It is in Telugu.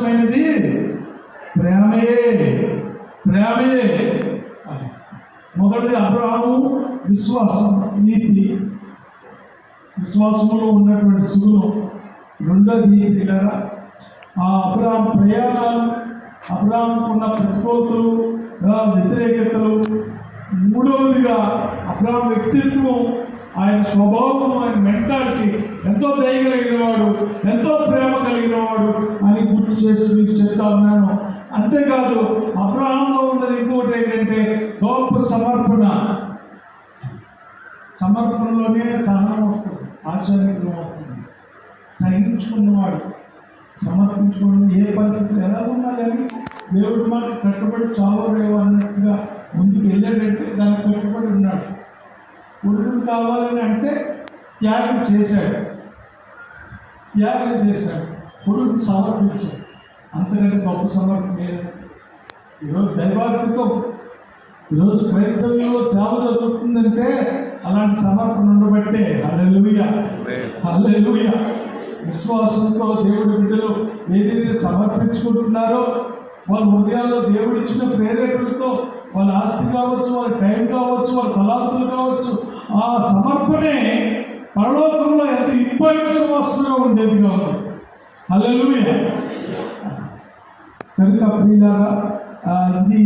శ్రేష్టమైనది ప్రేమే. ప్రేమే మొదటిది అబ్రహాము విశ్వాసం, నీతి, విశ్వాసంలో ఉన్నటువంటి సుగుణం. రెండోది పిల్లరా ఆ అబ్రహాం ప్రయాణాలు, అబ్రహాంకున్న ప్రతికూలతలు, వ్యతిరేకతలు. మూడవదిగా అబ్రహాం వ్యక్తిత్వం, ఆయన స్వభావం, ఆయన మెంటాలిటీ ఎంతో దయ కలిగిన వాడు, ఎంతో ప్రేమ కలిగిన వాడు అని గుర్తు చేసి మీకు చెప్తా ఉన్నాను. అంతేకాదు అబ్రహాంలో ఉన్నది ఇంకోటి ఏంటంటే గొప్ప సమర్పణ. సమర్పణలోనే సహనం వస్తుంది, ఆశ్చర్యం వస్తుంది. సహించుకున్నవాడు, సమర్పించుకున్న ఏ పరిస్థితులు ఎలా ఉన్నా కానీ దేవుడి మాట కట్టుబడి చావరేవు అన్నట్టుగా ముందుకు వెళ్ళాడంటే దానికి కట్టుబడి ఉన్నాడు. కొడుకులు కావాలని అంటే త్యాగం చేశాడు, కొడుకు సమర్పించాడు. అంతకంటే గొప్ప సమర్పణ లేదు. ఈరోజు దైవాత్మకం, ఈరోజు క్రైస్తవ్యంలో సేవ జరుగుతుందంటే అలాంటి సమర్పణ ఉండబట్టే. హల్లెలూయా, హల్లెలూయా. విశ్వాసంతో దేవుడి బిడ్డలు ఏదైతే సమర్పించుకుంటున్నారో వాళ్ళ హృదయాల్లో దేవుడు ఇచ్చిన ప్రేరేపణతో వాళ్ళ ఆస్తి కావచ్చు, వాళ్ళ టైం కావచ్చు, వాళ్ళ తలాంతులు కావచ్చు, ఆ సమర్పణే పరలోకంలో ఎంత విశ్వాసంగా ఉండేది కాదు. హల్లెలూయా. కనుక ప్రియులారా, ఇది